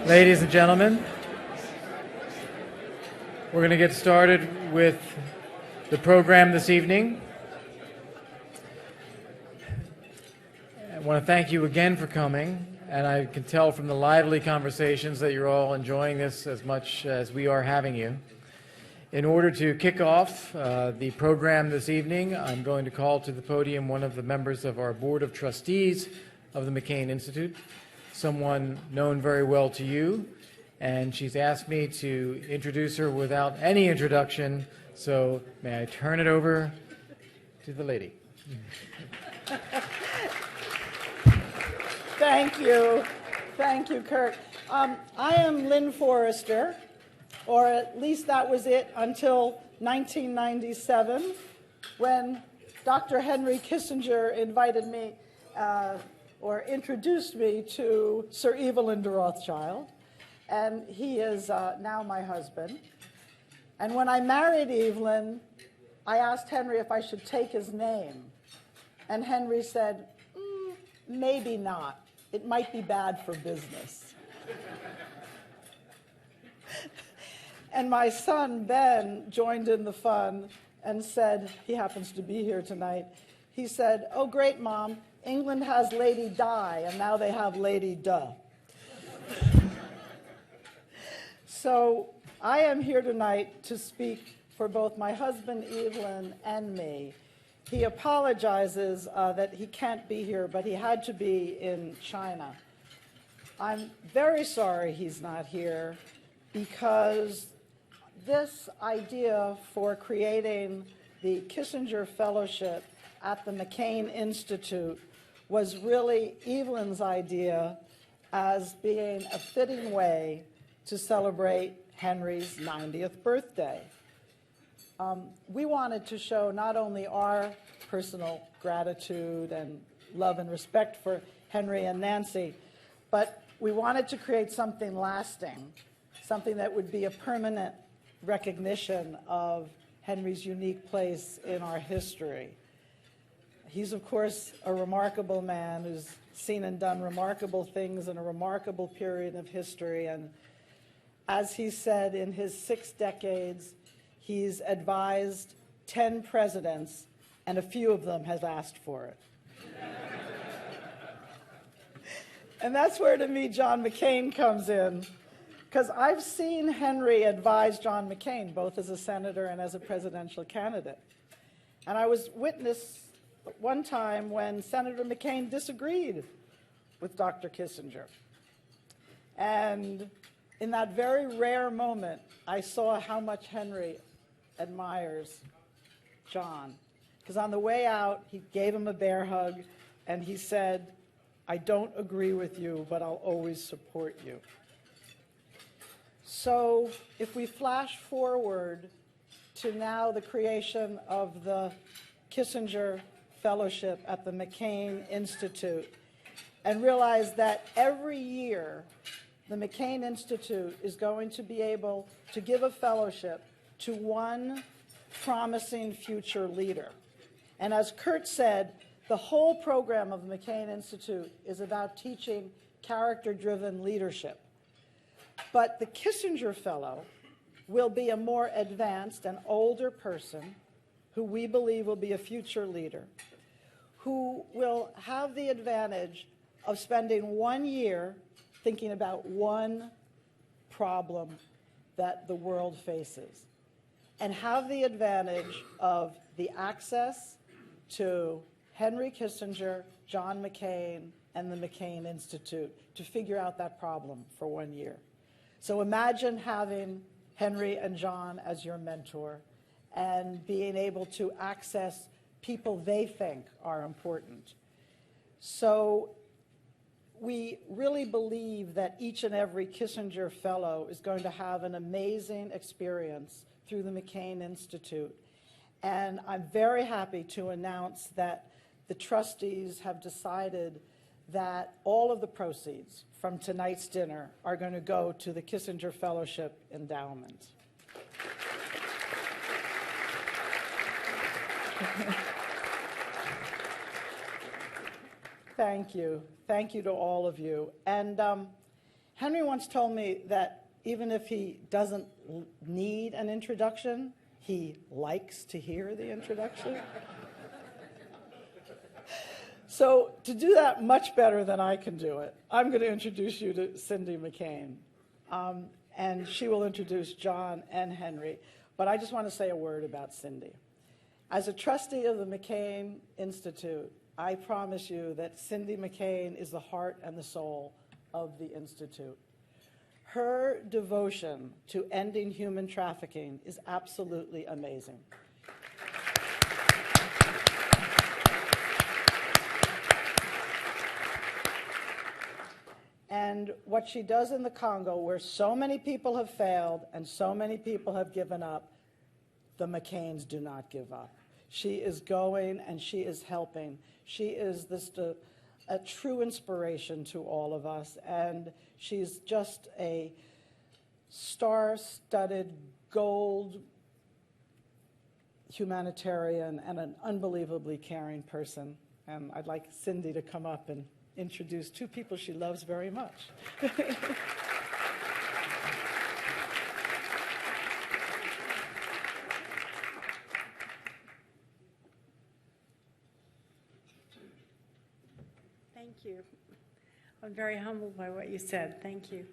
Ladies and gentlemen, we're going to get started with the program this evening. I want to thank you again for coming, and I can tell from the lively conversations that you're all enjoying this as much as we are having you. In order to kick off the program this evening, I'm going to call to the podium one of the members of our Board of Trustees of the McCain Institute, someone known very well to you, and she's asked me to introduce her without any introduction, so may I turn it over to the lady. Thank you. Thank you, Kirk. I am Lynn Forrester, or at least that was it until 1997, when Dr. Henry Kissinger invited me or introduced me to Sir Evelyn de Rothschild, and he is now my husband. And when I married Evelyn, I asked Henry if I should take his name, and Henry said, maybe not. It might be bad for business. And my son, Ben, joined in the fun and said, he happens to be here tonight, he said, "Oh, great, Mom, England has Lady Di, and now they have Lady Duh." So I am here tonight to speak for both my husband, Evelyn, and me. He apologizes that he can't be here, but he had to be in China. I'm very sorry he's not here, because this idea for creating the Kissinger Fellowship at the McCain Institute was really Evelyn's idea as being a fitting way to celebrate Henry's 90th birthday. We wanted to show not only our personal gratitude and love and respect for Henry and Nancy, but we wanted to create something lasting, something that would be a permanent recognition of Henry's unique place in our history. He's, of course, a remarkable man who's seen and done remarkable things in a remarkable period of history. And as he said, in his 6 decades, he's advised 10 presidents, and a few of them have asked for it. And that's where, to me, John McCain comes in, because I've seen Henry advise John McCain, both as a senator and as a presidential candidate. And I was witness one time when Senator McCain disagreed with Dr. Kissinger. And in that very rare moment, I saw how much Henry admires John. Because on the way out, he gave him a bear hug, and he said, "I don't agree with you, but I'll always support you." So if we flash forward to now the creation of the Kissinger Fellowship at the McCain Institute, and realize that every year the McCain Institute is going to be able to give a fellowship to one promising future leader. And as Kurt said, the whole program of the McCain Institute is about teaching character-driven leadership. But the Kissinger Fellow will be a more advanced and older person who we believe will be a future leader, who will have the advantage of spending 1 year thinking about one problem that the world faces, and have the advantage of the access to Henry Kissinger, John McCain, and the McCain Institute to figure out that problem for 1 year. So imagine having Henry and John as your mentor and being able to access people they think are important. So we really believe that each and every Kissinger Fellow is going to have an amazing experience through the McCain Institute. And I'm very happy to announce that the trustees have decided that all of the proceeds from tonight's dinner are going to go to the Kissinger Fellowship Endowment. Thank you. Thank you to all of you. And Henry once told me that even if he doesn't need an introduction, he likes to hear the introduction. So to do that much better than I can do it, I'm going to introduce you to Cindy Mccain. And she will introduce John and Henry. But I just want to say a word about Cindy. As a trustee of the McCain Institute, I promise you that Cindy Mccain is the heart and the soul of the Institute. Her devotion to ending human trafficking is absolutely amazing. And what she does in the Congo, where so many people have failed and so many people have given up, the McCains do not give up. She is going and she is helping. She is a true inspiration to all of us, and she's just a star-studded gold humanitarian and an unbelievably caring person. And I'd like Cindy to come up and introduce two people she loves very much. Thank you. I'm very humbled by what you said. Thank you.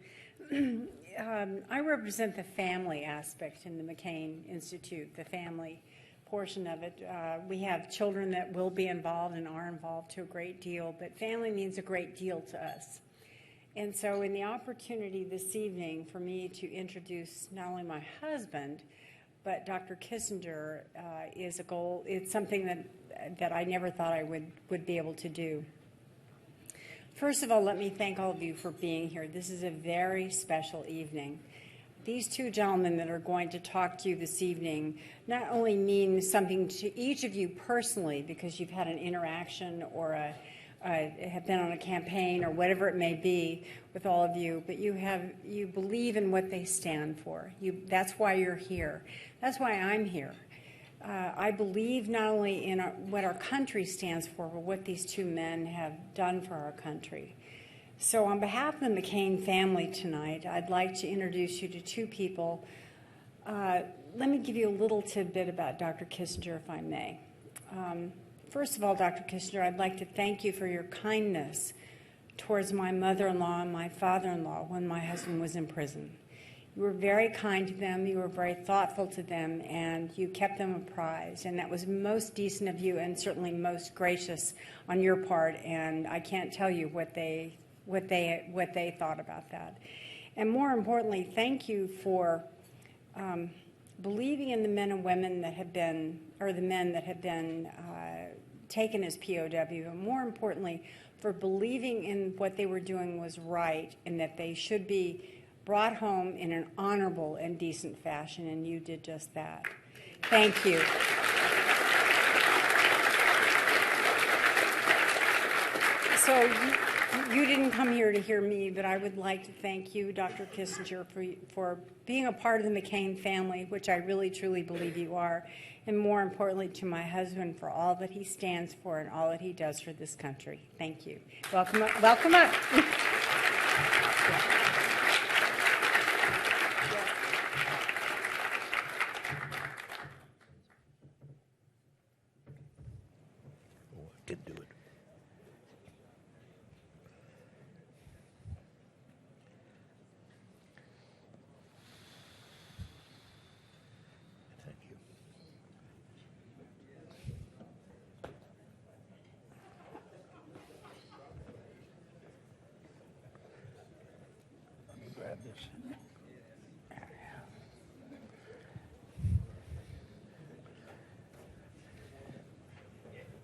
I represent the family aspect in the McCain Institute, the family portion of it. We have children that will be involved and are involved to a great deal, but family means a great deal to us. And so in the opportunity this evening for me to introduce not only my husband, but Dr. Kissinger is a goal. It's something that I never thought I would be able to do. First of all, let me thank all of you for being here. This is a very special evening. These two gentlemen that are going to talk to you this evening not only mean something to each of you personally because you've had an interaction or have been on a campaign or whatever it may be with all of you, but you believe in what they stand for. That's why you're here. That's why I'm here. I believe not only in what our country stands for, but what these two men have done for our country. So on behalf of the McCain family tonight, I'd like to introduce you to two people. Let me give you a little tidbit about Dr. Kissinger, if I may. First of all, Dr. Kissinger, I'd like to thank you for your kindness towards my mother-in-law and my father-in-law when my husband was in prison. You were very kind to them, you were very thoughtful to them, and you kept them apprised. And that was most decent of you and certainly most gracious on your part, and I can't tell you what they thought about that. And more importantly, thank you for believing in the men and women that have been, or the men that have been taken as POW, and more importantly, for believing in what they were doing was right and that they should be brought home in an honorable and decent fashion, and you did just that. Thank you. So you didn't come here to hear me, but I would like to thank you, Dr. Kissinger, for being a part of the McCain family, which I really, truly believe you are, and more importantly, to my husband for all that he stands for and all that he does for this country. Thank you. Welcome up. Welcome up. Can do it. Thank you. Let me grab this.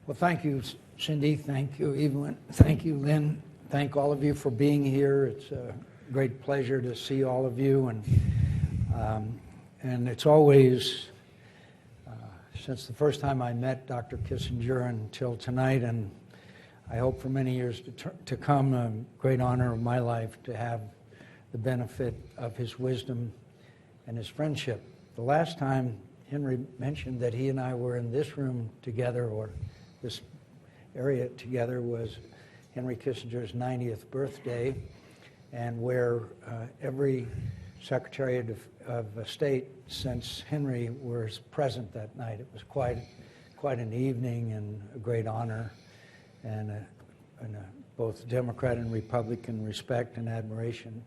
Well, thank you, Cindy. Thank you, Evelyn. Thank you, Lynn. Thank all of you for being here. It's a great pleasure to see all of you. And it's always, since the first time I met Dr. Kissinger until tonight, and I hope for many years to come, a great honor of my life to have the benefit of his wisdom and his friendship. The last time Henry mentioned that he and I were in this room together, or this area together, was Henry Kissinger's 90th birthday. and where every Secretary of State since Henry was present that night. It was quite an evening and a great honor, and both Democrat and Republican respect and admiration.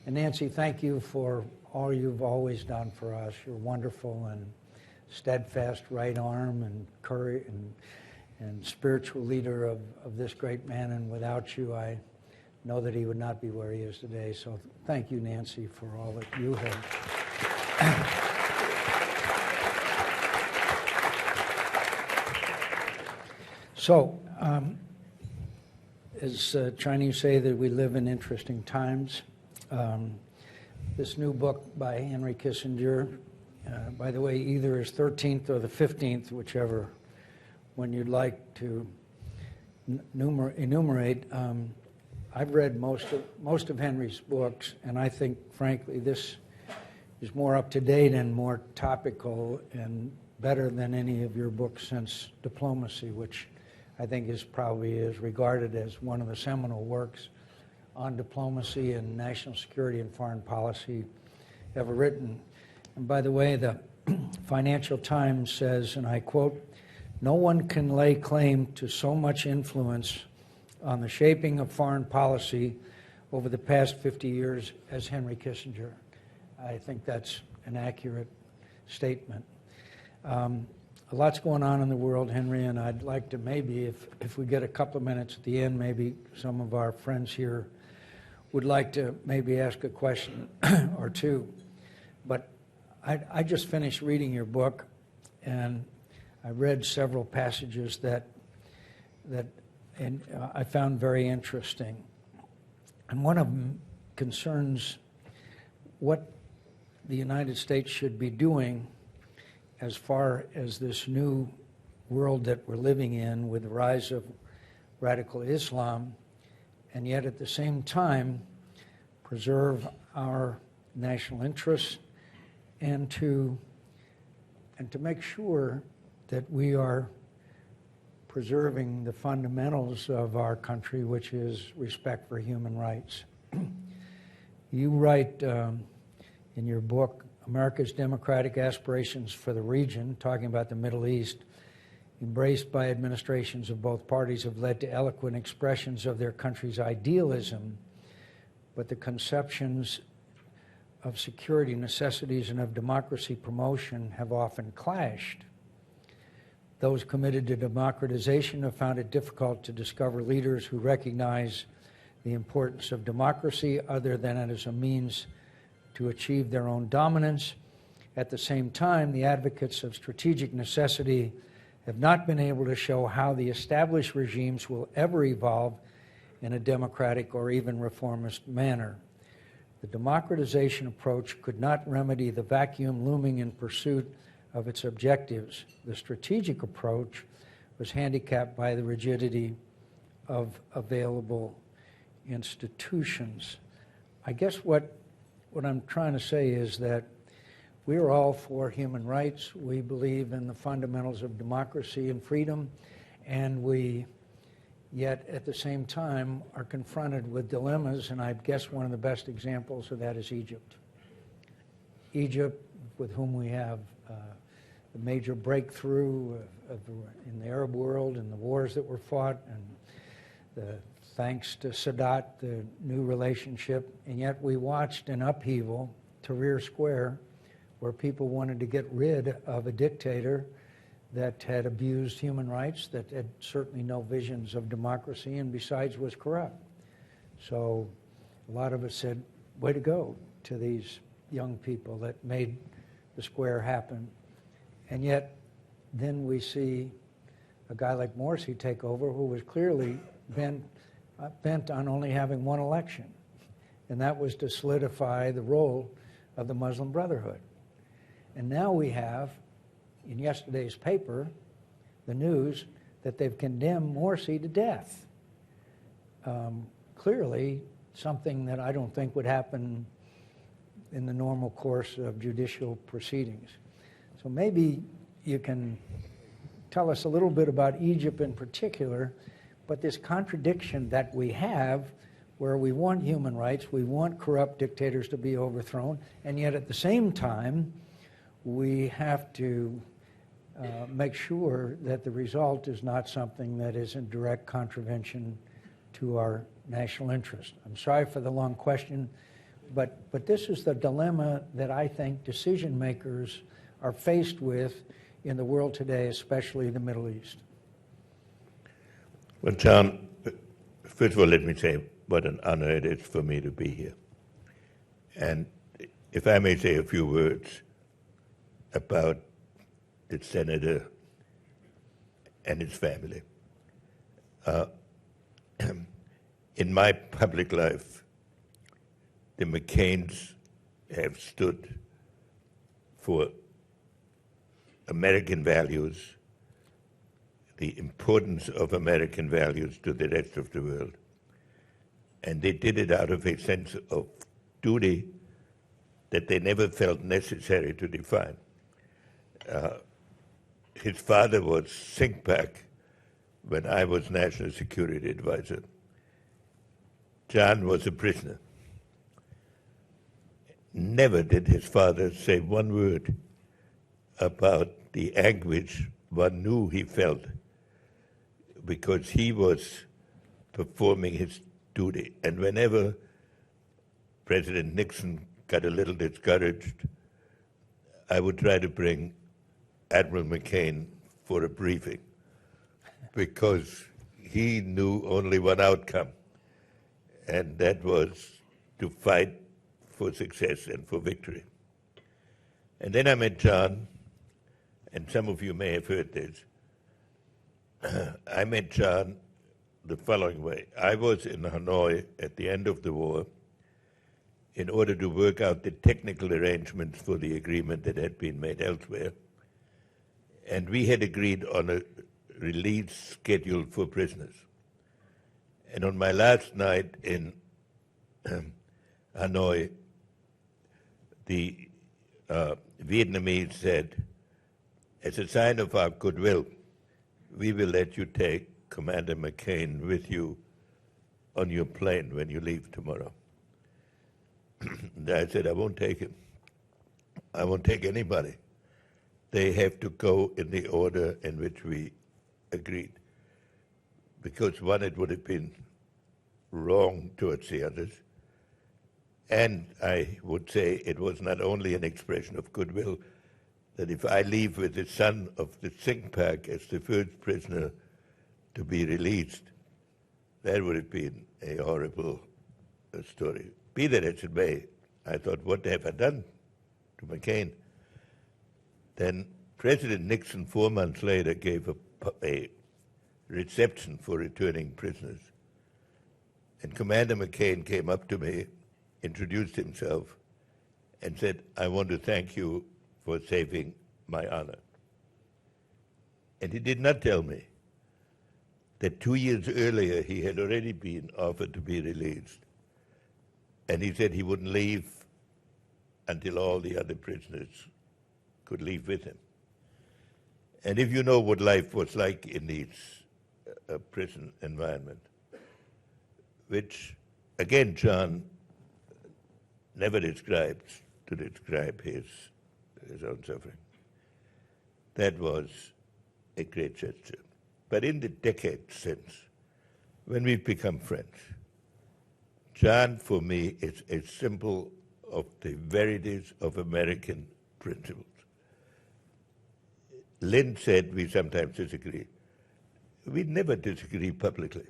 And Nancy, thank you for all you've always done for us. You're wonderful and steadfast right arm and courage and spiritual leader of this great man. And without you, I know that he would not be where he is today. So thank you, Nancy, for all that you have. So, as Chinese say, that we live in interesting times. This new book by Henry Kissinger, by the way, either his 13th or the 15th, whichever one you'd like to enumerate. I've read most of Henry's books, and I think, frankly, this is more up to date and more topical and better than any of your books since Diplomacy, which I think is regarded as one of the seminal works on diplomacy and national security and foreign policy ever written. And by the way, the Financial Times says, and I quote, "No one can lay claim to so much influence on the shaping of foreign policy over the past 50 years as Henry Kissinger." I think that's an accurate statement. A lot's going on in the world, Henry, and I'd like to maybe, if we get a couple of minutes at the end, maybe some of our friends here would like to maybe ask a question or two. But I just finished reading your book, and I read several passages that I found very interesting. And one of them concerns what the United States should be doing as far as this new world that we're living in with the rise of radical Islam, and yet at the same time preserve our national interests and to make sure that we are preserving the fundamentals of our country, which is respect for human rights. You write in your book, America's democratic aspirations for the region, talking about the Middle East, embraced by administrations of both parties, have led to eloquent expressions of their country's idealism, but the conceptions of security necessities and of democracy promotion have often clashed. Those committed to democratization have found it difficult to discover leaders who recognize the importance of democracy other than as a means to achieve their own dominance. At the same time, the advocates of strategic necessity have not been able to show how the established regimes will ever evolve in a democratic or even reformist manner. The democratization approach could not remedy the vacuum looming in pursuit of its objectives. The strategic approach was handicapped by the rigidity of available institutions. I guess what I'm trying to say is that we are all for human rights. We believe in the fundamentals of democracy and freedom, and we yet at the same time are confronted with dilemmas, and I guess one of the best examples of that is Egypt. Egypt, with whom we have the major breakthrough in the Arab world and the wars that were fought, and thanks to Sadat, the new relationship, and yet we watched an upheaval, Tahrir Square, where people wanted to get rid of a dictator that had abused human rights, that had certainly no visions of democracy, and besides was corrupt. So a lot of us said, way to go to these young people that made the square happen. And yet then we see a guy like Morsi take over, who was clearly bent on only having one election, and that was to solidify the role of the Muslim Brotherhood. And now we have, in yesterday's paper, the news that they've condemned Morsi to death. Clearly, something that I don't think would happen in the normal course of judicial proceedings. So maybe you can tell us a little bit about Egypt in particular, but this contradiction that we have where we want human rights, we want corrupt dictators to be overthrown, and yet at the same time, we have to make sure that the result is not something that is in direct contravention to our national interest. I'm sorry for the long question, but this is the dilemma that I think decision makers are faced with in the world today, especially the Middle East. Well, John, first of all, let me say what an honor it is for me to be here. And if I may say a few words about the senator and his family. In my public life, the McCains have stood for American values, the importance of American values to the rest of the world. And they did it out of a sense of duty that they never felt necessary to define. His father was CINCPAC when I was National Security Advisor. John was a prisoner. Never did his father say one word about the anguish one knew he felt because he was performing his duty. And whenever President Nixon got a little discouraged, I would try to bring Admiral McCain for a briefing because he knew only one outcome, and that was to fight for success and for victory. And then I met John, and some of you may have heard this. I met John the following way. I was in Hanoi at the end of the war in order to work out the technical arrangements for the agreement that had been made elsewhere. And we had agreed on a release schedule for prisoners. And on my last night in Hanoi, the Vietnamese said, as a sign of our goodwill, we will let you take Commander McCain with you on your plane when you leave tomorrow. And I said, I won't take him. I won't take anybody. They have to go in the order in which we agreed. Because one, it would have been wrong towards the others. And I would say it was not only an expression of goodwill, that if I leave with the son of the CINCPAC as the first prisoner to be released, that would have been a horrible story. Be that as it may, I thought, what have I done to McCain? Then President Nixon, 4 months later, gave a reception for returning prisoners. And Commander McCain came up to me, introduced himself, and said, I want to thank you for saving my honor. And he did not tell me that 2 years earlier he had already been offered to be released. And he said he wouldn't leave until all the other prisoners could leave with him. And if you know what life was like in these prison environment, which, again, John never describes to describe his own suffering, that was a great gesture. But in the decades since, when we've become friends, John, for me, is a symbol of the verities of American principles. Lynn said we sometimes disagree. We never disagree publicly.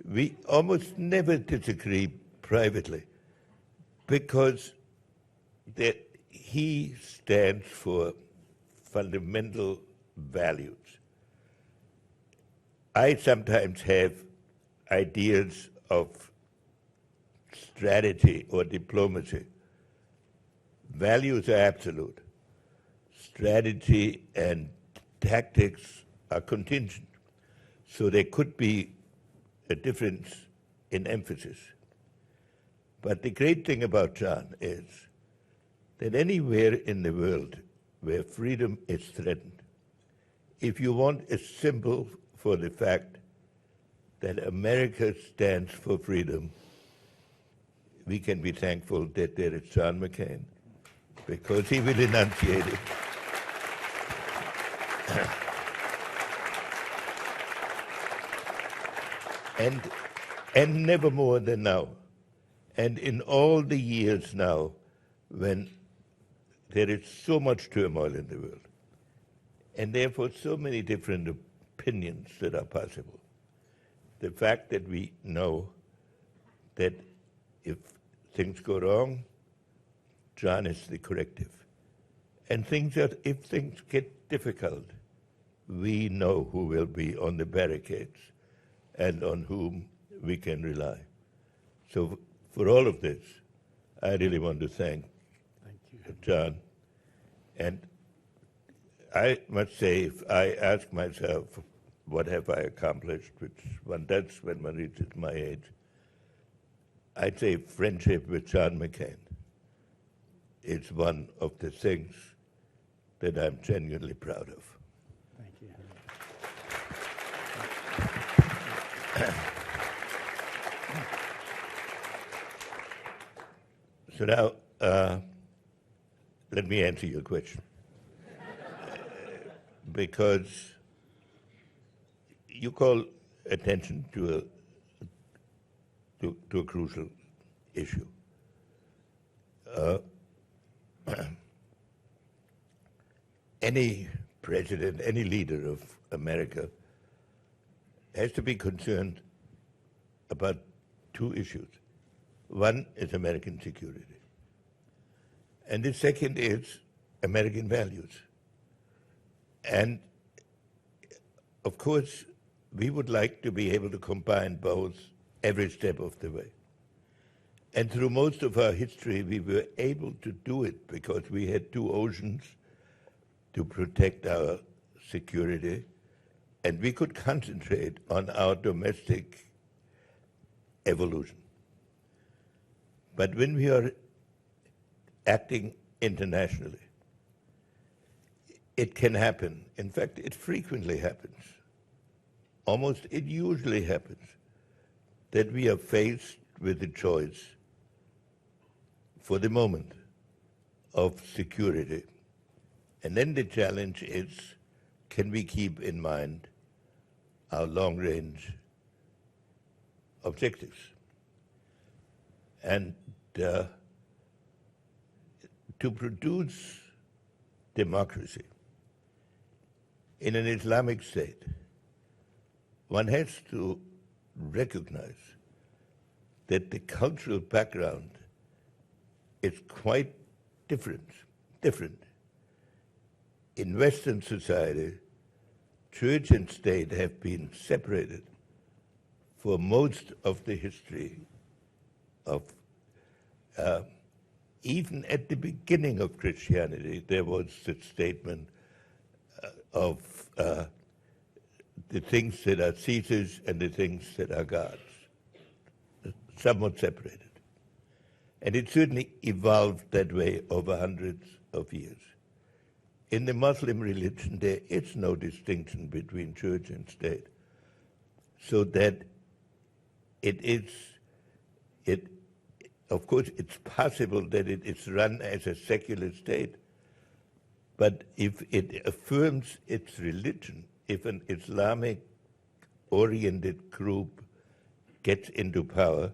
We almost never disagree privately because he stands for fundamental values. I sometimes have ideas of strategy or diplomacy. Values are absolute. Strategy and tactics are contingent. So there could be a difference in emphasis. But the great thing about John is that anywhere in the world where freedom is threatened, if you want a symbol for the fact that America stands for freedom, we can be thankful that there is John McCain, because he will enunciate it. And never more than now. And in all the years now, when there is so much turmoil in the world, and therefore so many different opinions that are possible, the fact that we know that if things go wrong, John is the corrective. And if things get difficult, we know who will be on the barricades and on whom we can rely. So for all of this, I really want to thank John. And I must say, if I ask myself, what have I accomplished, which one does when one reaches my age, I'd say friendship with John McCain is one of the things that I'm genuinely proud of. Thank you. So now, let me answer your question. Because you call attention to a crucial issue. Any president, any leader of America has to be concerned about two issues. One is American security, and the second is American values. And of course, we would like to be able to combine both every step of the way. And through most of our history, we were able to do it because we had two oceans to protect our security, and we could concentrate on our domestic evolution. But when we are acting internationally, it can happen. In fact, it frequently happens. It usually happens that we are faced with the choice for the moment of security. And then the challenge is, can we keep in mind our long-range objectives? And to produce democracy in an Islamic state, one has to recognize that the cultural background is quite different. In Western society, church and state have been separated for most of the history of, even at the beginning of Christianity, there was the statement of the things that are Caesar's and the things that are God's, somewhat separated. And it certainly evolved that way over hundreds of years. In the Muslim religion, there is no distinction between church and state, so that of course, it's possible that it is run as a secular state, but if it affirms its religion, if an Islamic-oriented group gets into power,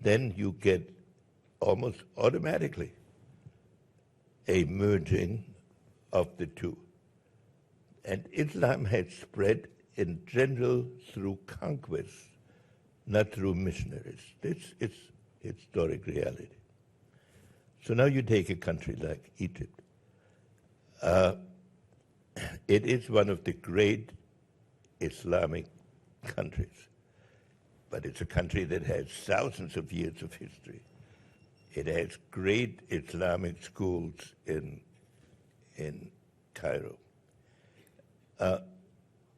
then you get almost automatically a merging of the two. And Islam has spread in general through conquest, not through missionaries. This is historic reality. So now you take a country like Egypt. It is one of the great Islamic countries, but it's a country that has thousands of years of history. It has great Islamic schools in Cairo.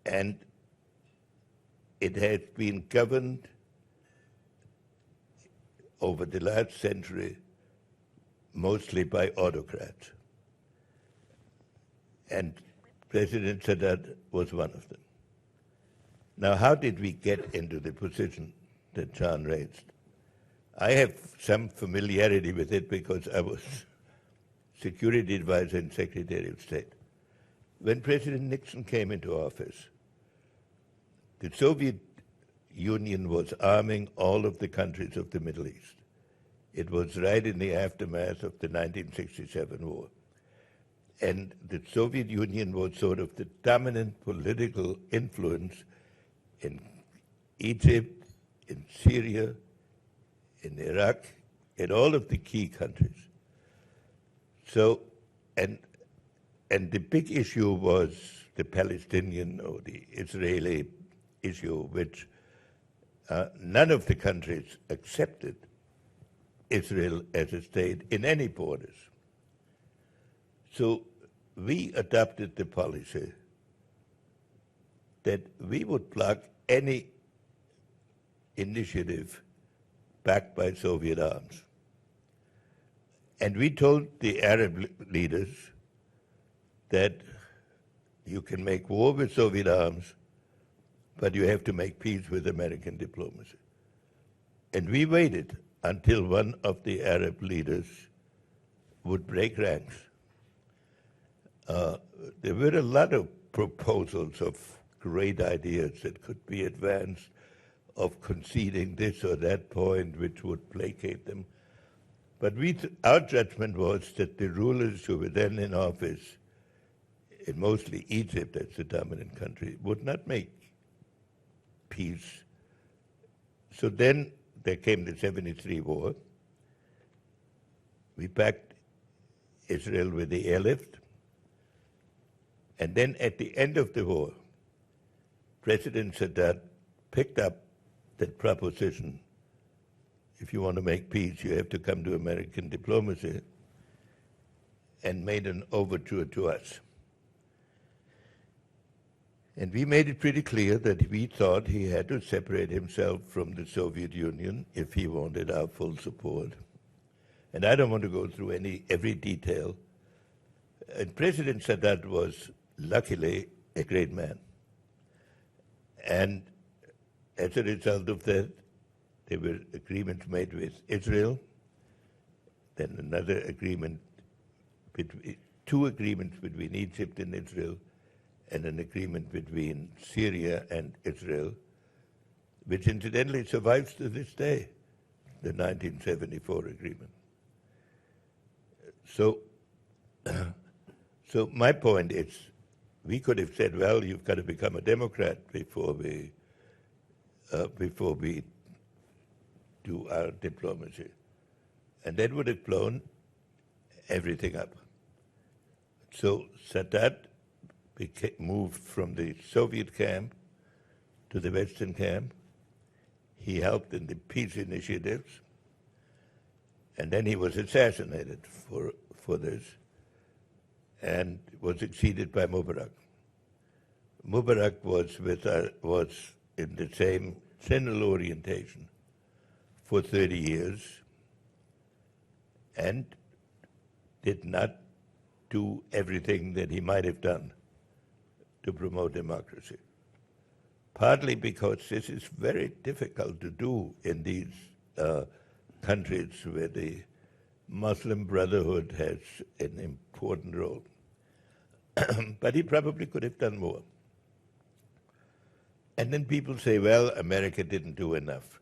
And it has been governed over the last century mostly by autocrats. And President Sadat was one of them. Now, how did we get into the position that John raised? I have some familiarity with it because I was Security Advisor and Secretary of State. When President Nixon came into office, the Soviet Union was arming all of the countries of the Middle East. It was right in the aftermath of the 1967 war. And the Soviet Union was sort of the dominant political influence in Egypt, in Syria, in Iraq, in all of the key countries. So, and the big issue was the Palestinian or the Israeli issue, which none of the countries accepted Israel as a state in any borders. So we adopted the policy that we would block any initiative backed by Soviet arms. And we told the Arab leaders that you can make war with Soviet arms, but you have to make peace with American diplomacy. And we waited until one of the Arab leaders would break ranks. There were a lot of proposals of great ideas that could be advanced, of conceding this or that point which would placate them. But our judgment was that the rulers who were then in office, in mostly Egypt as the dominant country, would not make peace. So then there came the 73 war. We backed Israel with the airlift. And then at the end of the war, President Sadat picked up that proposition: if you want to make peace, you have to come to American diplomacy, and made an overture to us. And we made it pretty clear that we thought he had to separate himself from the Soviet Union if he wanted our full support. And I don't want to go through every detail. And President Sadat was luckily a great man. And as a result of that, there were agreements made with Israel, then another agreement, two agreements between Egypt and Israel, and an agreement between Syria and Israel, which incidentally survives to this day, the 1974 agreement. So my point is, we could have said, well, you've got to become a Democrat before we do our diplomacy. And that would have blown everything up. So Sadat moved from the Soviet camp to the Western camp. He helped in the peace initiatives. And then he was assassinated for this and was succeeded by Mubarak. Mubarak was in the same general orientation for 30 years and did not do everything that he might have done to promote democracy. Partly because this is very difficult to do in these countries where the Muslim Brotherhood has an important role. But he probably could have done more. And then people say, well, America didn't do enough.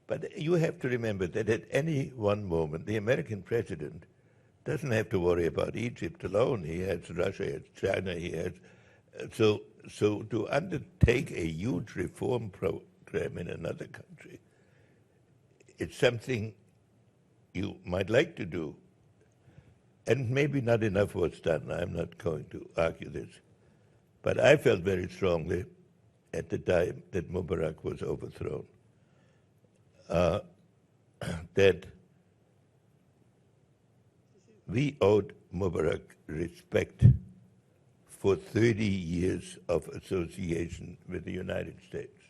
But you have to remember that at any one moment, the American president doesn't have to worry about Egypt alone. He has Russia, he has China, he has... So to undertake a huge reform program in another country, it's something you might like to do. And maybe not enough was done. I'm not going to argue this. But I felt very strongly at the time that Mubarak was overthrown that we owed Mubarak respect for 30 years of association with the United States.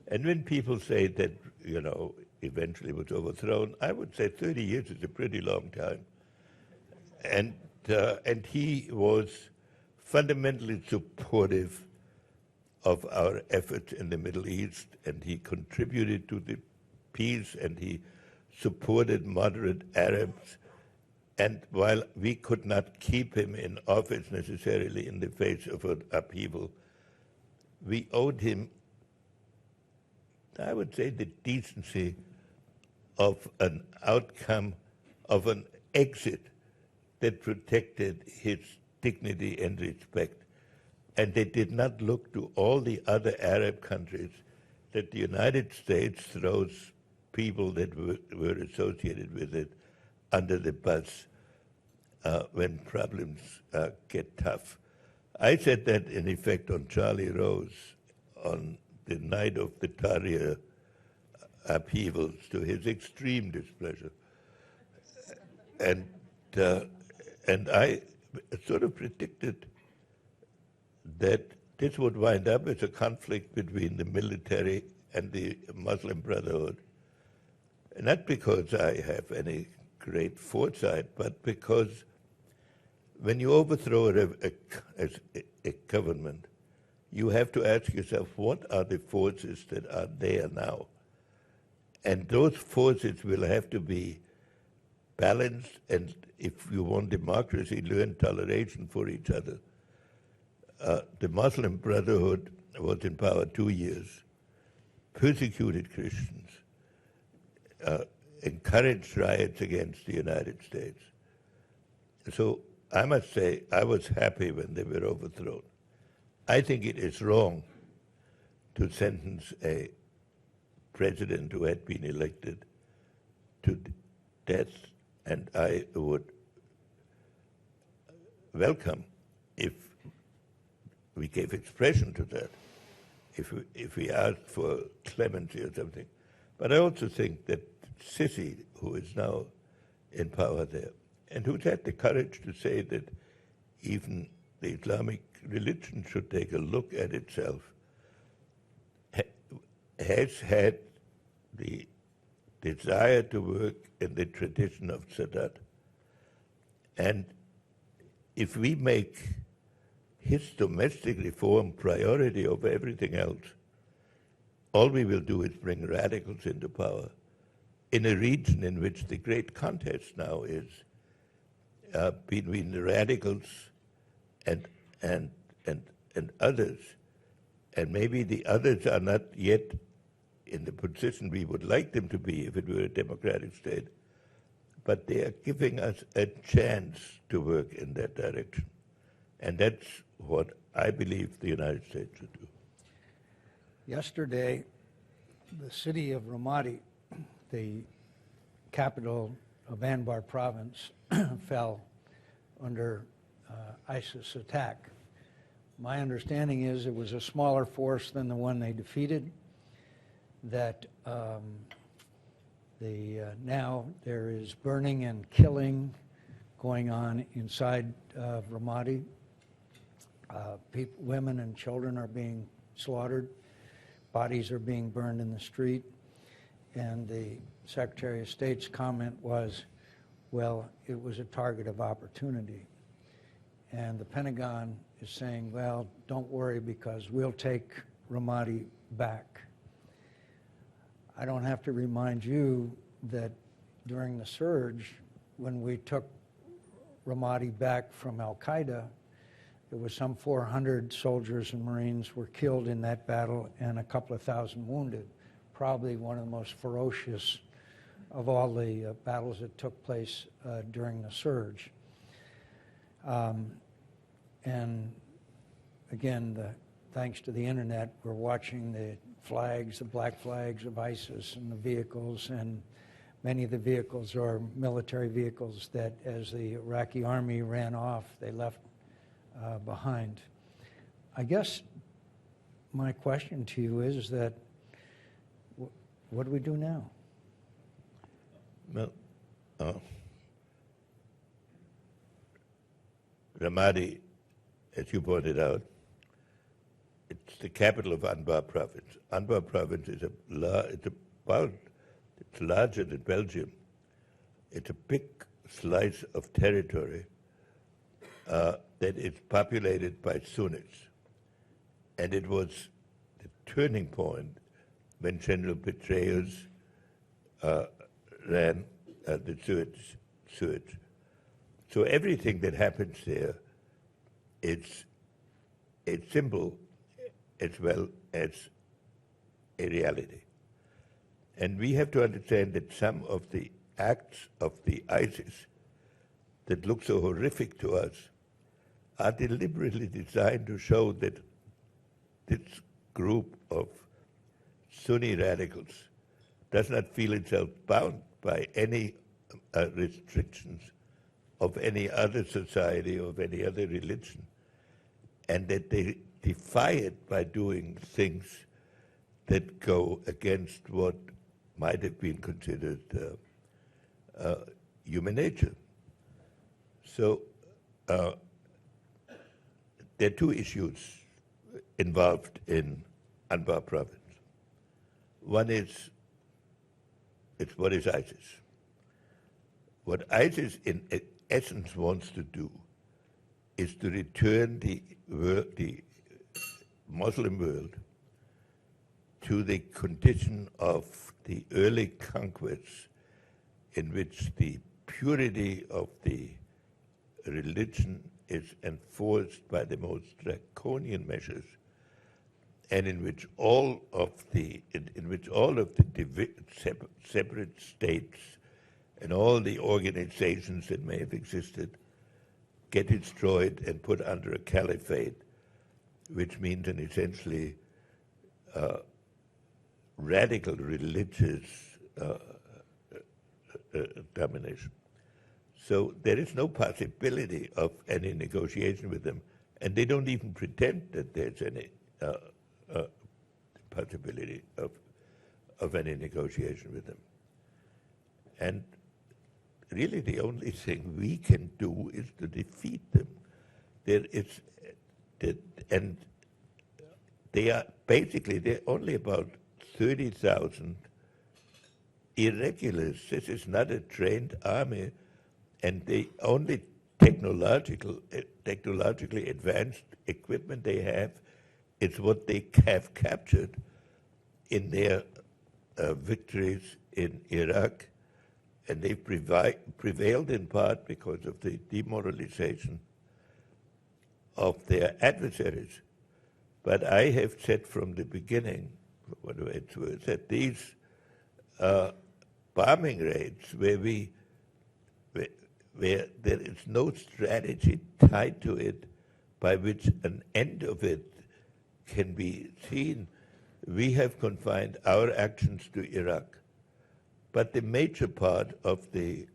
And when people say that, eventually was overthrown, I would say 30 years is a pretty long time. And he was fundamentally supportive of our efforts in the Middle East, and he contributed to the peace, and he supported moderate Arabs. And while we could not keep him in office necessarily in the face of an upheaval, we owed him, I would say, the decency of an outcome, of an exit that protected his dignity and respect. And they did not look to all the other Arab countries that the United States throws people that were associated with it under the bus when problems get tough. I said that, in effect, on Charlie Rose on the night of the Tahrir upheavals, to his extreme displeasure. And I sort of predicted that this would wind up as a conflict between the military and the Muslim Brotherhood. Not because I have any great foresight, but because when you overthrow a government, you have to ask yourself, what are the forces that are there now? And those forces will have to be balanced, and if you want democracy, learn toleration for each other. The Muslim Brotherhood was in power 2 years, persecuted Christians, encouraged riots against the United States. So I must say, I was happy when they were overthrown. I think it is wrong to sentence a president who had been elected to death, and I would welcome if we gave expression to that, if we asked for clemency or something. But I also think that Sisi, who is now in power there, and who's had the courage to say that even the Islamic religion should take a look at itself, has had the desire to work in the tradition of Sadat. And if we make his domestic reform priority over everything else, all we will do is bring radicals into power in a region in which the great contest now is between the radicals and others. And maybe the others are not yet in the position we would like them to be if it were a democratic state, but they are giving us a chance to work in that direction. And that's what I believe the United States should do. Yesterday, the city of Ramadi, the capital of Anbar province, fell under ISIS attack. My understanding is it was a smaller force than the one they defeated, that now there is burning and killing going on inside Ramadi. Women and children are being slaughtered. Bodies are being burned in the street. And the Secretary of State's comment was, well, it was a target of opportunity. And the Pentagon is saying, well, don't worry because we'll take Ramadi back. I don't have to remind you that during the surge, when we took Ramadi back from al-Qaeda, there was some 400 soldiers and Marines were killed in that battle and a couple of thousand wounded. Probably one of the most ferocious of all the battles that took place during the surge. And again, thanks to the internet, we're watching the flags, the black flags of ISIS and the vehicles, and many of the vehicles are military vehicles that as the Iraqi army ran off, they left behind. I guess my question to you is that what do we do now? Well, Ramadi, as you pointed out, it's the capital of Anbar province. Anbar province is it's larger than Belgium. It's a big slice of territory that is populated by Sunnis. And it was the turning point when General Petraeus ran the Suez. So everything that happens there, it's a symbol as well as a reality. And we have to understand that some of the acts of the ISIS that look so horrific to us are deliberately designed to show that this group of Sunni radicals does not feel itself bound by any restrictions of any other society, of any other religion, and that they defy it by doing things that go against what might have been considered human nature. So there are two issues involved in Anbar province. One is, what is ISIS? What ISIS in essence wants to do is to return the Muslim world to the condition of the early conquests, in which the purity of the religion is enforced by the most draconian measures, and in which all of the separate states and all the organizations that may have existed get destroyed and put under a caliphate, which means an essentially radical religious domination. So there is no possibility of any negotiation with them, and they don't even pretend that there's any possibility of any negotiation with them. And really the only thing we can do is to defeat them. And they're only about 30,000 irregulars. This is not a trained army, and the only technologically advanced equipment they have is what they have captured in their victories in Iraq, and they've prevailed in part because of the demoralization of their adversaries. But I have said from the beginning, whatever it's worth, that these bombing raids where there is no strategy tied to it by which an end of it can be seen, we have confined our actions to Iraq. But the major part of the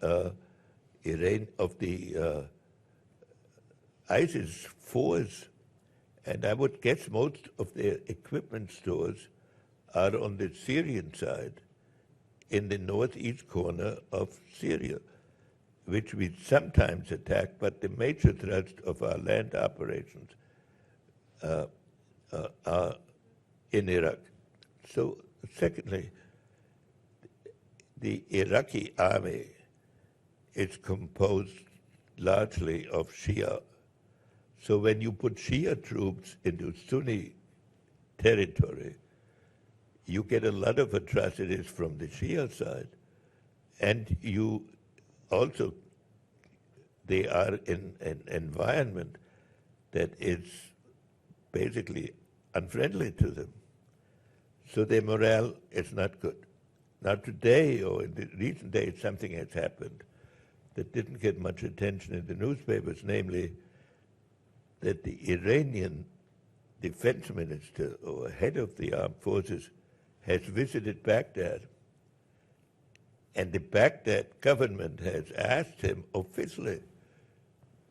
ISIS force, and I would guess most of their equipment stores, are on the Syrian side, in the northeast corner of Syria, which we sometimes attack, but the major thrust of our land operations are in Iraq. So, secondly, the Iraqi army is composed largely of Shia. So when you put Shia troops into Sunni territory, you get a lot of atrocities from the Shia side, and you also, they are in an environment that is basically unfriendly to them. So their morale is not good. Now today, or in the recent days, something has happened that didn't get much attention in the newspapers, namely that the Iranian defense minister, or head of the armed forces, has visited Baghdad, and the Baghdad government has asked him officially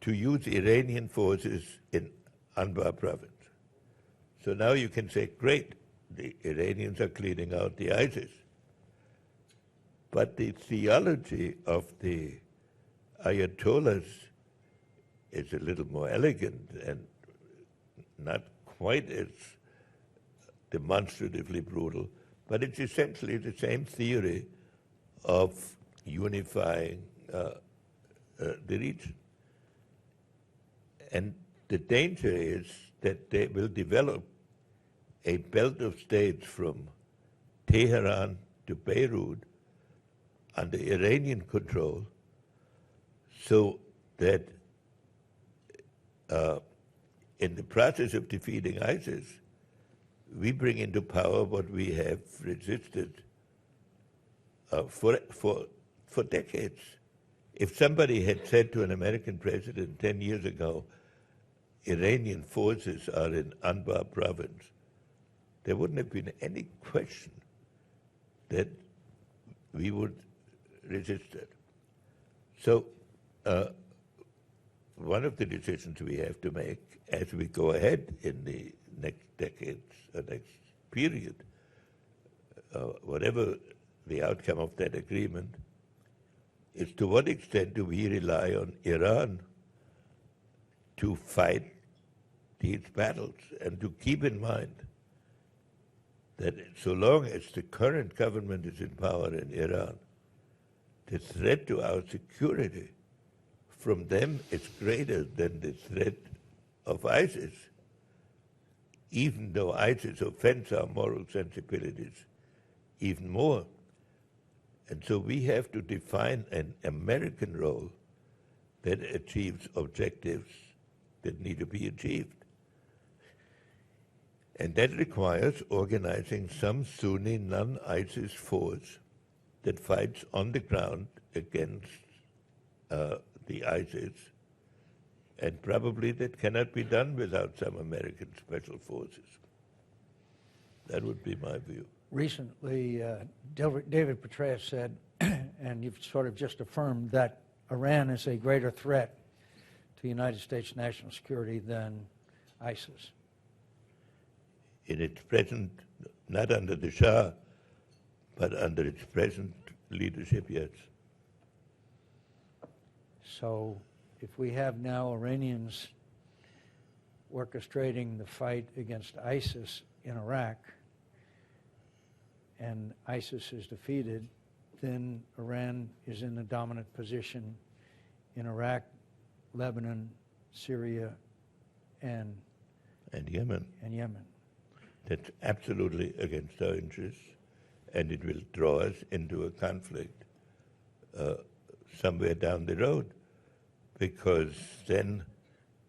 to use Iranian forces in Anbar province. So now you can say, great, the Iranians are cleaning out the ISIS. But the theology of the Ayatollahs is a little more elegant and not quite as demonstratively brutal, but it's essentially the same theory of unifying the region. And the danger is that they will develop a belt of states from Tehran to Beirut under Iranian control, so that in the process of defeating ISIS, we bring into power what we have resisted for decades. If somebody had said to an American president 10 years ago, Iranian forces are in Anbar province, there wouldn't have been any question that we would resist it. So one of the decisions we have to make as we go ahead in the next decades, or next period, whatever the outcome of that agreement, is to what extent do we rely on Iran to fight these battles, and to keep in mind that so long as the current government is in power in Iran, the threat to our security from them is greater than the threat of ISIS, even though ISIS offends our moral sensibilities even more. And so we have to define an American role that achieves objectives that need to be achieved. And that requires organizing some Sunni non-ISIS force that fights on the ground against the ISIS, and probably that cannot be done without some American special forces. That would be my view. Recently, David Petraeus said, and you've sort of just affirmed, that Iran is a greater threat to the United States national security than ISIS. In its present, not under the Shah, but under its present leadership, yes. So if we have now Iranians orchestrating the fight against ISIS in Iraq, and ISIS is defeated, then Iran is in the dominant position in Iraq, Lebanon, Syria, and Yemen. Yemen. That's absolutely against our interests, and it will draw us into a conflict somewhere down the road, because then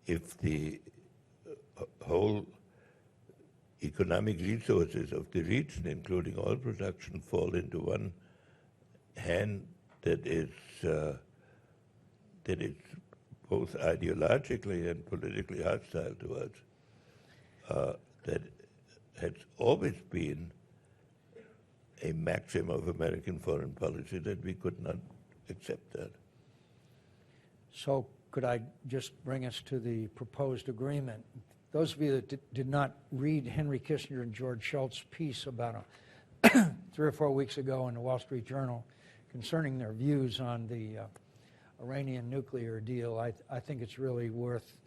if the whole economic resources of the region, including oil production, fall into one hand that is both ideologically and politically hostile to us, that has always been a maxim of American foreign policy, that we could not accept that. So could I just bring us to the proposed agreement? Those of you that did not read Henry Kissinger and George Shultz's piece about 3 or 4 weeks ago in the Wall Street Journal concerning their views on the Iranian nuclear deal, I think it's really worth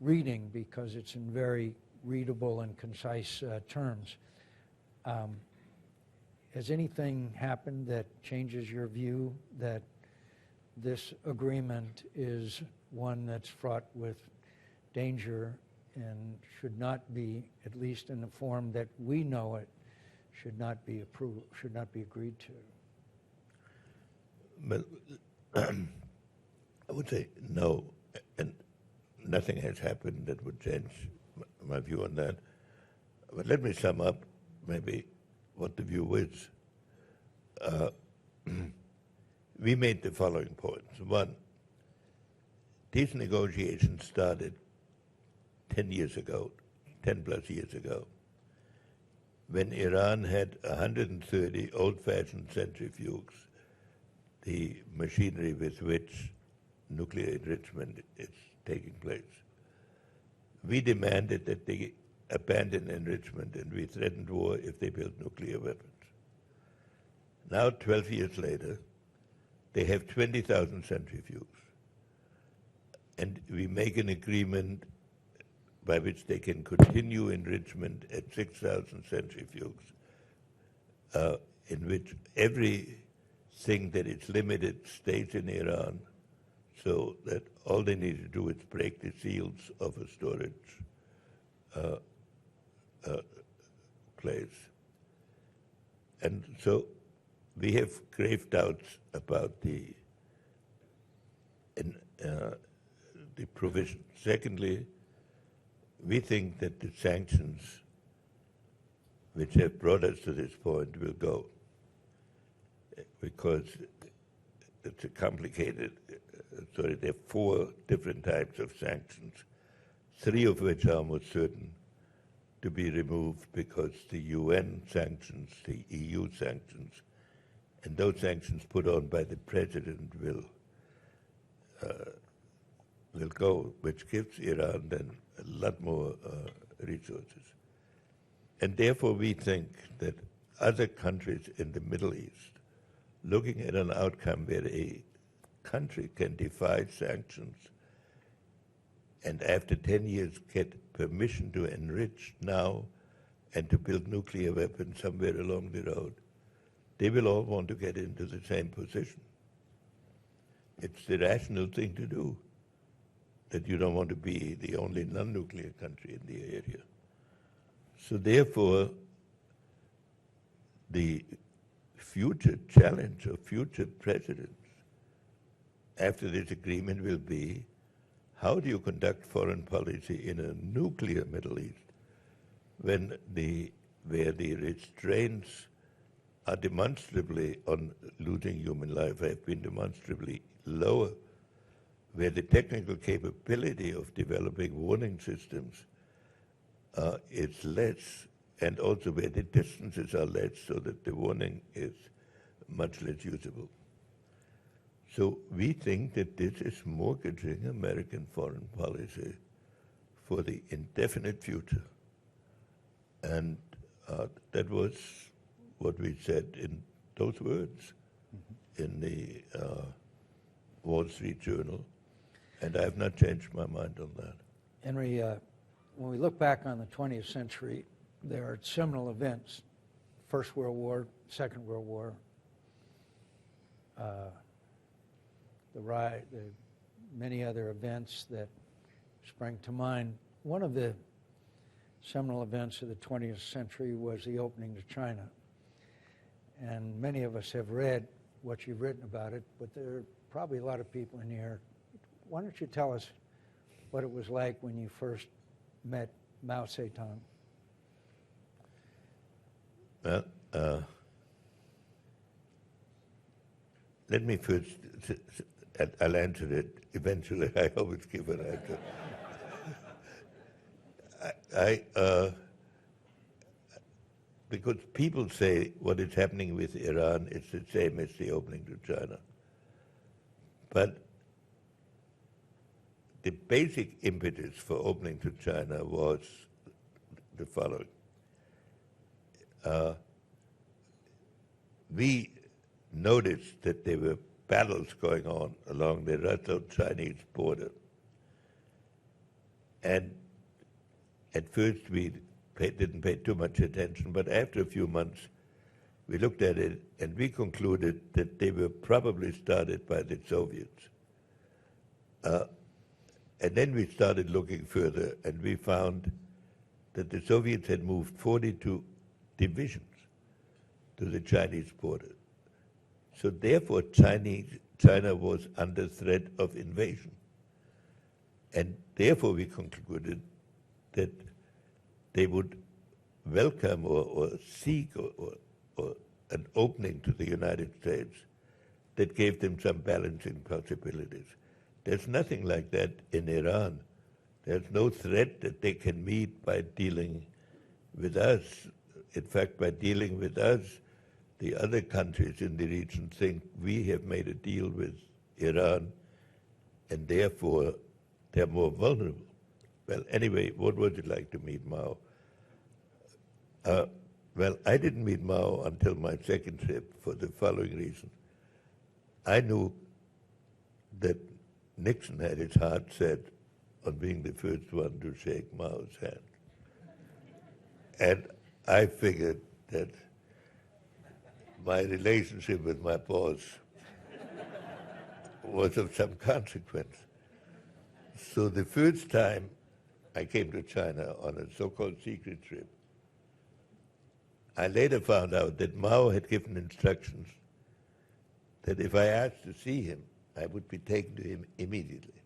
reading because it's in very readable and concise terms. Has anything happened that changes your view that this agreement is one that's fraught with danger and should not be, at least in the form that we know it, should not be approved, should not be agreed to? Well, I would say no, and nothing has happened that would change my view on that. But let me sum up maybe what the view is. We made the following points. One, these negotiations started 10 years ago, 10 plus years ago, when Iran had 130 old-fashioned centrifuges, the machinery with which nuclear enrichment is taking place. We demanded that they abandon enrichment, and we threatened war if they built nuclear weapons. Now, 12 years later, they have 20,000 centrifuges, and we make an agreement by which they can continue enrichment at 6,000 centrifuges, in which everything that is limited stays in Iran, so that all they need to do is break the seals of a storage place. And so we have grave doubts about the provision. Secondly, we think that the sanctions which have brought us to this point will go, because it's a complicated, there are 4 different types of sanctions, 3 of which are almost certain to be removed because the UN sanctions, the EU sanctions, and those sanctions put on by the president will go, which gives Iran then a lot more resources. And therefore we think that other countries in the Middle East, looking at an outcome where a country can defy sanctions and after 10 years get permission to enrich now and to build nuclear weapons somewhere along the road, they will all want to get into the same position. It's the rational thing to do, that you don't want to be the only non-nuclear country in the area. So therefore, the future challenge of future presidents after this agreement will be, how do you conduct foreign policy in a nuclear Middle East where the restraints are demonstrably on losing human life have been demonstrably lower, where the technical capability of developing warning systems is less, and also where the distances are less so that the warning is much less usable. So we think that this is mortgaging American foreign policy for the indefinite future. And that was what we said in those words in the Wall Street Journal. And I have not changed my mind on that. Henry, when we look back on the 20th century, there are seminal events: First World War, Second World War, the many other events that spring to mind. One of the seminal events of the 20th century was the opening to China. And many of us have read what you've written about it, but there are probably a lot of people in here. Why don't you tell us what it was like when you first met Mao Zedong? Well, let me first, I'll answer it eventually. I always give an answer. Because people say what is happening with Iran is the same as the opening to China. But the basic impetus for opening to China was the following. We noticed that there were battles going on along the Russo-Chinese border. And at first we didn't pay too much attention, but after a few months we looked at it and we concluded that they were probably started by the Soviets. And then we started looking further and we found that the Soviets had moved 42 divisions to the Chinese border. So therefore China was under threat of invasion. And therefore we concluded that they would welcome or seek or an opening to the United States that gave them some balancing possibilities. There's nothing like that in Iran. There's no threat that they can meet by dealing with us. In fact, by dealing with us, the other countries in the region think we have made a deal with Iran and therefore they're more vulnerable. Well, anyway, what was it like to meet Mao? Well, I didn't meet Mao until my second trip for the following reason. I knew that Nixon had his heart set on being the first one to shake Mao's hand. And I figured that my relationship with my boss was of some consequence. So the first time I came to China on a so-called secret trip, I later found out that Mao had given instructions that if I asked to see him, I would be taken to him immediately,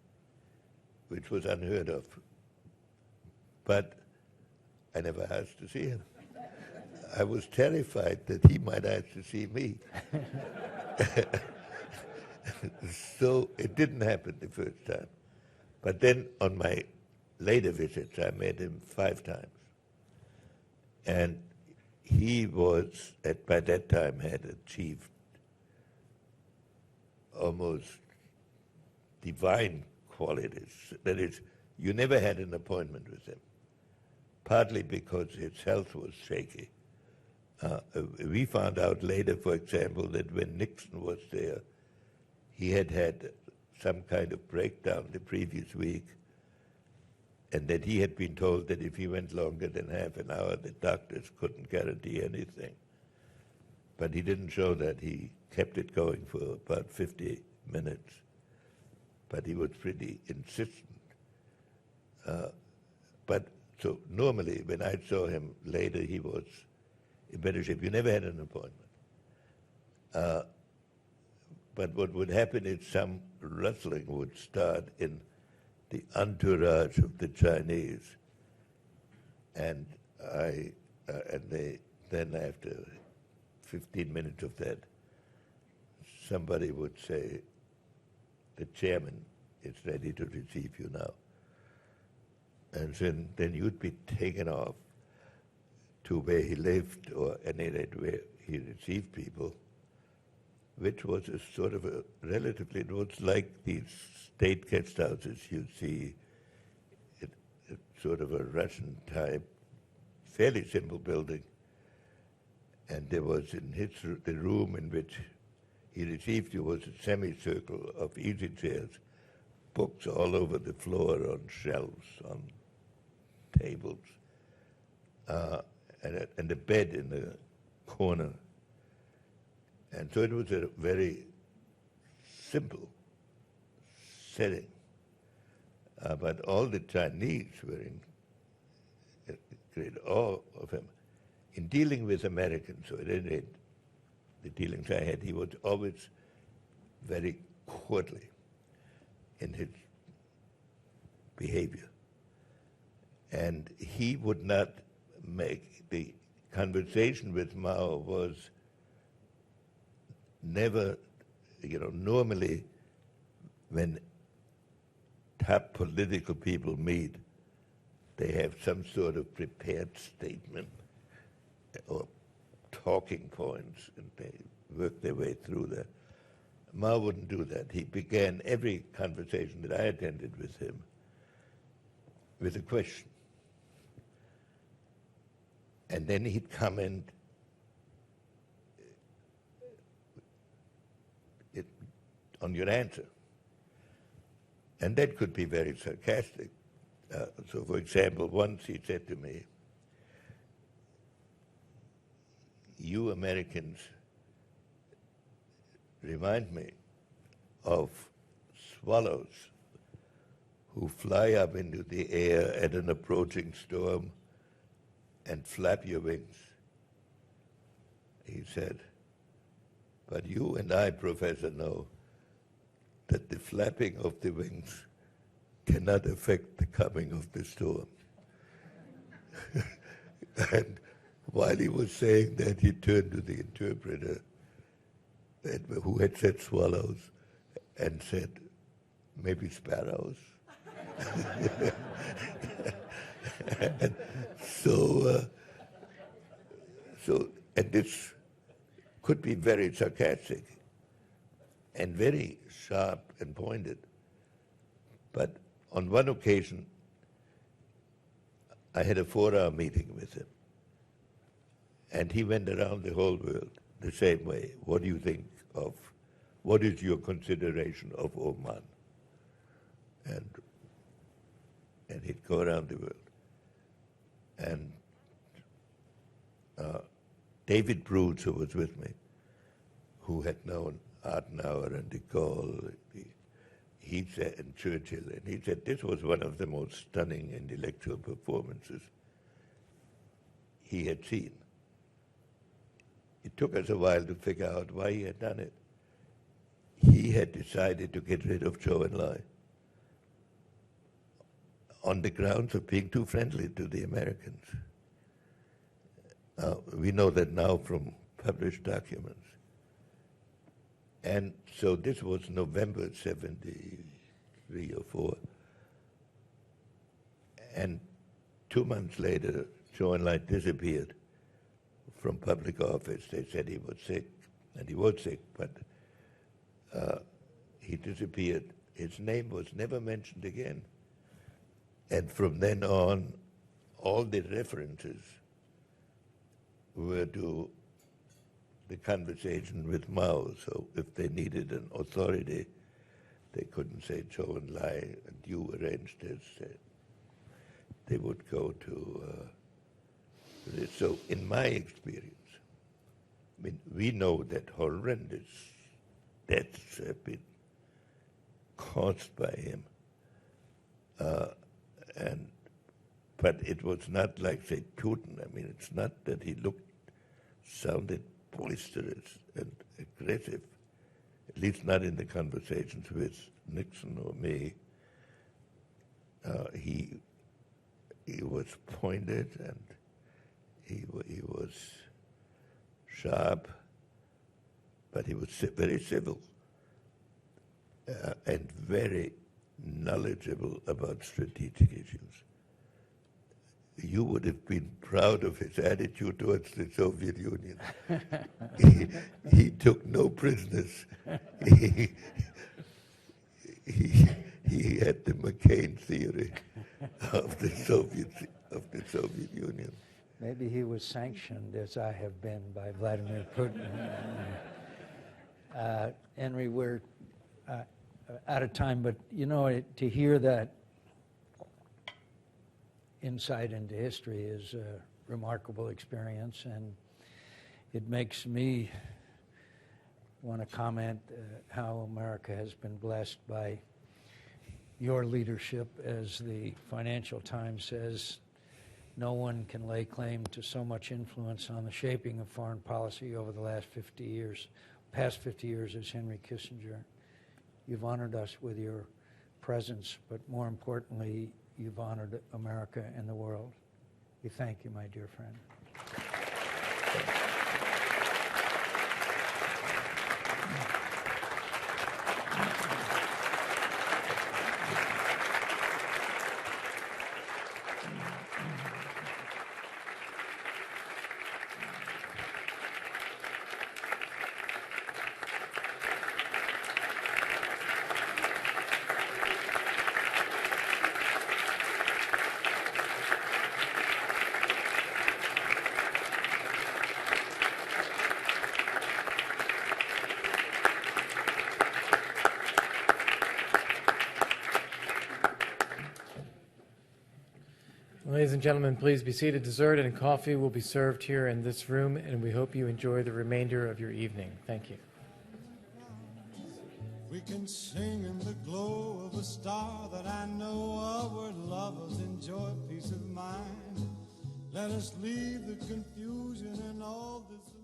which was unheard of. But I never asked to see him. I was terrified that he might ask to see me. So it didn't happen the first time. But then on my later visits, I met him 5 times. And he was, by that time, had achieved almost divine qualities. That is, you never had an appointment with him, partly because his health was shaky. We found out later, for example, that when Nixon was there, he had had some kind of breakdown the previous week, and that he had been told that if he went longer than half an hour, the doctors couldn't guarantee anything. But he didn't show that. He kept it going for about 50 minutes. But he was pretty insistent. But so normally, when I saw him later, he was in better shape. You never had an appointment. But what would happen is some rustling would start in the entourage of the Chinese, and then after 15 minutes of that, somebody would say, "The chairman is ready to receive you now," and then you'd be taken off to where he lived, or any rate where he received people, which was a sort of a relatively, it was like these state guest houses you see, sort of a Russian type, fairly simple building. And there was the room in which he received you was a semicircle of easy chairs, books all over the floor on shelves, on tables, and a bed in the corner. And so it was a very simple setting. But all the Chinese were in great awe of him. In dealing with Americans, so at any rate, the dealings I had, he was always very courtly in his behavior. And he would not make, the conversation with Mao was never, normally when top political people meet, they have some sort of prepared statement or talking points, and they work their way through that. Mao wouldn't do that. He began every conversation that I attended with him with a question. And then he'd comment on your answer. And that could be very sarcastic. So, for example, once he said to me, "You Americans remind me of swallows who fly up into the air at an approaching storm and flap your wings." He said, "But you and I, Professor, know that the flapping of the wings cannot affect the coming of the storm." And while he was saying that, he turned to the interpreter who had said swallows and said, "Maybe sparrows." And and this could be very sarcastic and very sharp and pointed. But on one occasion, I had a 4-hour meeting with him. And he went around the whole world the same way. "What do you think of, what is your consideration of Oman?" And he'd go around the world. And David Bruce, who was with me, who had known Adenauer and de Gaulle, he said, and Churchill, and he said this was one of the most stunning intellectual performances he had seen. it took us a while to figure out why he had done it. He had decided to get rid of Zhou Enlai on the grounds of being too friendly to the Americans. We know that now from published documents. And so this was November 73 or 4. And 2 months later, Zhou Enlai disappeared from public office. They said he was sick, and he was sick, but he disappeared. His name was never mentioned again. And from then on, all the references were to the conversation with Mao. So if they needed an authority, they couldn't say Zhou Enlai, and you arranged this. They would go to this. So in my experience, I mean, we know that horrendous deaths have been caused by him. But it was not like, say, Putin. I mean, it's not that he sounded boisterous and aggressive, at least not in the conversations with Nixon or me. He was pointed, and he was sharp, but he was very civil and very knowledgeable about strategic issues. You would have been proud of his attitude towards the Soviet Union. He took no prisoners. He had the Mccain theory of the Soviet Union. Maybe he was sanctioned, as I have been, by Vladimir Putin. Henry, we're out of time, but you know, to hear that insight into history is a remarkable experience, and it makes me want to comment how America has been blessed by your leadership. As the Financial Times says, no one can lay claim to so much influence on the shaping of foreign policy over the past 50 years as Henry Kissinger. You've honored us with your presence, but more importantly, you've honored America and the world. We thank you, my dear friend. Ladies and gentlemen, please be seated. Dessert and coffee will be served here in this room, and we hope you enjoy the remainder of your evening. Thank you. We can sing in the glow of a star that I know of, where lovers enjoy peace of mind. Let us leave the confusion and all this.